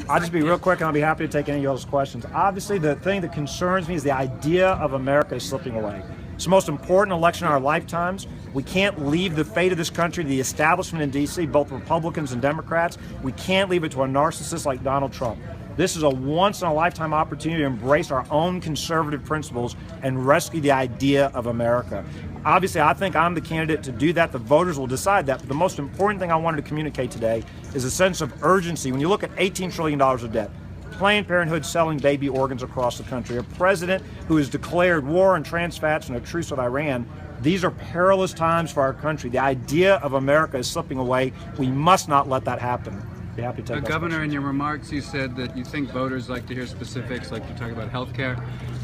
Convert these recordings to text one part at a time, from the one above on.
I'll just be real quick and I'll be happy to take any of those questions. Obviously, the thing that concerns me is the idea of America is slipping away. It's the most important election in our lifetimes. We can't leave the fate of this country to the establishment in D.C., both Republicans and Democrats. We can't leave it to a narcissist like Donald Trump. This is a once-in-a-lifetime opportunity to embrace our own conservative principles and rescue the idea of America. Obviously, I think I'm the candidate to do that. The voters will decide that. But the most important thing I wanted to communicate today is a sense of urgency. When you look at $18 trillion of debt, Planned Parenthood selling baby organs across the country, a president who has declared war on trans fats and a truce with Iran, these are perilous times for our country. The idea of America is slipping away. We must not let that happen. Be happy to take Governor, in your remarks, you said that you think voters like to hear specifics, like to talk about health care.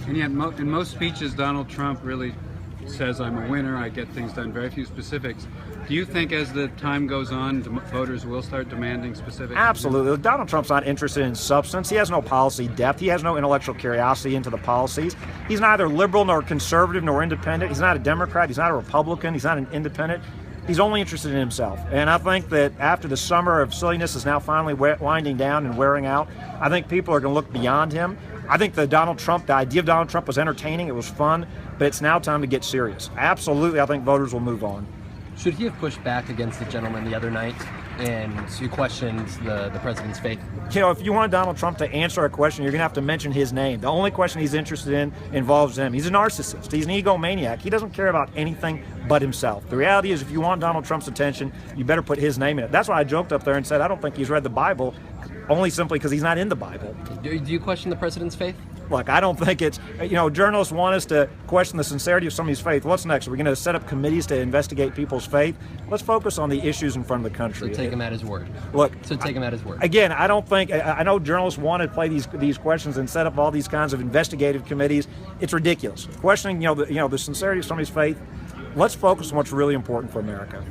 And yet, in most speeches, Donald Trump really says, I'm a winner, I get things done, very few specifics. Do you think as the time goes on, voters will start demanding specifics? Absolutely. Donald Trump's not interested in substance. He has no policy depth. He has no intellectual curiosity into the policies. He's neither liberal nor conservative nor independent. He's not a Democrat. He's not a Republican. He's not an independent. He's only interested in himself. And I think that after the summer of silliness is now finally winding down and wearing out, I think people are going to look beyond him. I think the idea of Donald Trump was entertaining. It was fun. But it's now time to get serious. Absolutely, I think voters will move on. Should he have pushed back against the gentleman the other night and you questioned the president's faith? You know, if you want Donald Trump to answer a question, you're going to have to mention his name. The only question he's interested in involves him. He's a narcissist. He's an egomaniac. He doesn't care about anything but himself. The reality is, if you want Donald Trump's attention, you better put his name in it. That's why I joked up there and said I don't think he's read the Bible, only simply because he's not in the Bible. Do you question the president's faith? Look, I don't think it's, journalists want us to question the sincerity of somebody's faith. What's next? Are we going to set up committees to investigate people's faith? Let's focus on the issues in front of the country. So take him at his word. Take him at his word. Again, I don't think, I know journalists want to play these questions and set up all these kinds of investigative committees. It's ridiculous. Questioning, the sincerity of somebody's faith. Let's focus on what's really important for America.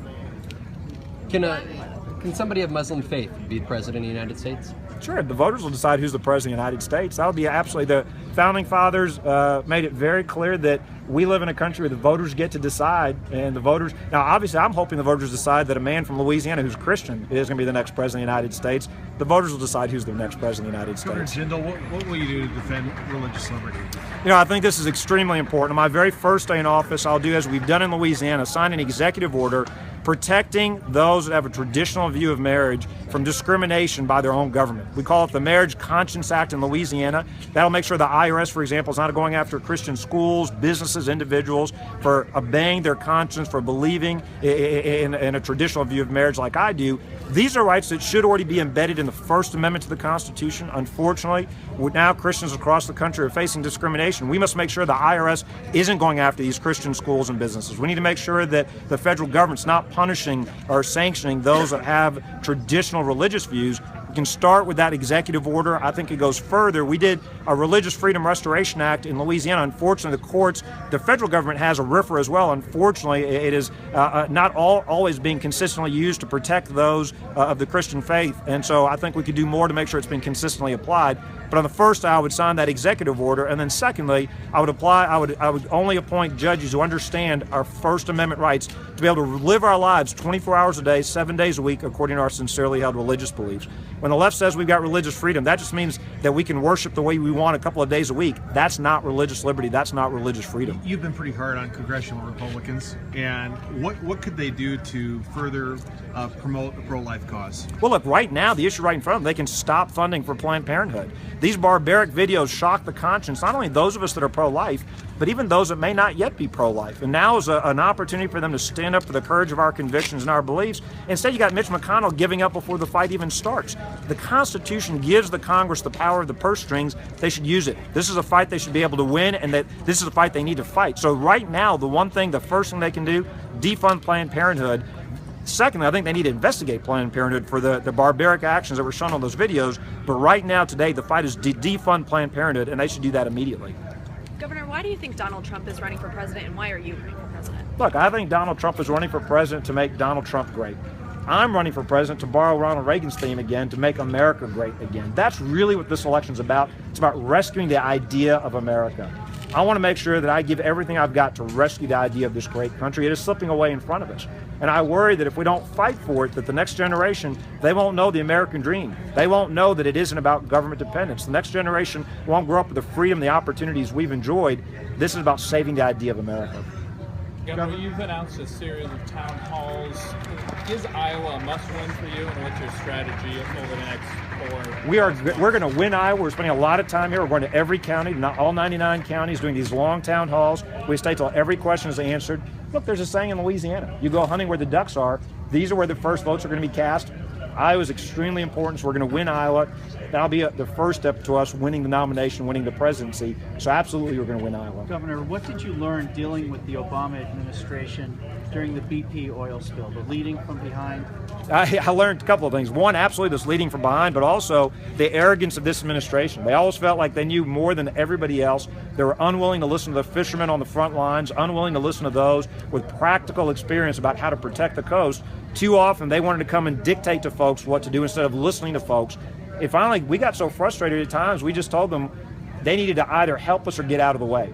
Can somebody of Muslim faith be the president of the United States? Sure, the voters will decide who's the president of the United States. That would be absolutely, the founding fathers made it very clear that we live in a country where the voters get to decide, and the voters, now obviously I'm hoping the voters decide that a man from Louisiana who's Christian is going to be the next president of the United States. The voters will decide who's the next president of the United States. Governor Jindal, what will you do to defend religious liberty? I think this is extremely important. On my very first day in office, I'll do as we've done in Louisiana, sign an executive order protecting those that have a traditional view of marriage from discrimination by their own government. We call it the Marriage Conscience Act in Louisiana. That'll make sure the IRS, for example, is not going after Christian schools, businesses, individuals for obeying their conscience, for believing in a traditional view of marriage like I do. These are rights that should already be embedded in the First Amendment to the Constitution. Unfortunately, now Christians across the country are facing discrimination. We must make sure the IRS isn't going after these Christian schools and businesses. We need to make sure that the federal government's not punishing or sanctioning those that have traditional religious views. We can start with that executive order. I think it goes further. We did a Religious Freedom Restoration Act in Louisiana. Unfortunately, the courts, the federal government has a RFRA as well. Unfortunately, it is not always being consistently used to protect those of the Christian faith. And so I think we could do more to make sure it's been consistently applied. But on the first, I would sign that executive order, and then secondly, I would only appoint judges who understand our First Amendment rights to be able to live our lives 24 hours a day, 7 days a week, according to our sincerely held religious beliefs. When the left says we've got religious freedom, that just means that we can worship the way we want a couple of days a week. That's not religious liberty. That's not religious freedom. You've been pretty hard on congressional Republicans, and what could they do to further promote a pro-life cause? Well, look, right now, the issue right in front of them, they can stop funding for Planned Parenthood. These barbaric videos shock the conscience, not only those of us that are pro-life, but even those that may not yet be pro-life. And now is an opportunity for them to stand up for the courage of our convictions and our beliefs. Instead, you got Mitch McConnell giving up before the fight even starts. The Constitution gives the Congress the power of the purse strings. They should use it. This is a fight they should be able to win, and that this is a fight they need to fight. So right now, the first thing they can do, defund Planned Parenthood. Secondly, I think they need to investigate Planned Parenthood for the barbaric actions that were shown on those videos. But right now, today, the fight is to defund Planned Parenthood, and they should do that immediately. Governor, why do you think Donald Trump is running for president, and why are you running for president? Look, I think Donald Trump is running for president to make Donald Trump great. I'm running for president to borrow Ronald Reagan's theme again, to make America great again. That's really what this election's about. It's about rescuing the idea of America. I want to make sure that I give everything I've got to rescue the idea of this great country. It is slipping away in front of us. And I worry that if we don't fight for it, that the next generation, they won't know the American dream. They won't know that it isn't about government dependence. The next generation won't grow up with the freedom, the opportunities we've enjoyed. This is about saving the idea of America. Governor, you've announced a series of town halls. Is Iowa a must-win for you, and what's your strategy over the next 4? We're going to win Iowa. We're spending a lot of time here. We're going to every county, not all 99 counties, doing these long town halls. We stay till every question is answered. Look, there's a saying in Louisiana: you go hunting where the ducks are. These are where the first votes are going to be cast. Iowa is extremely important, so we're going to win Iowa. That'll be the first step to us winning the nomination, winning the presidency. So absolutely, we're going to win Iowa. Governor, what did you learn dealing with the Obama administration during the BP oil spill, the leading from behind? I learned a couple of things. One, absolutely this leading from behind, but also the arrogance of this administration. They always felt like they knew more than everybody else. They were unwilling to listen to the fishermen on the front lines, unwilling to listen to those with practical experience about how to protect the coast. Too often, they wanted to come and dictate to folks what to do instead of listening to folks. And finally, we got so frustrated at times, we just told them they needed to either help us or get out of the way.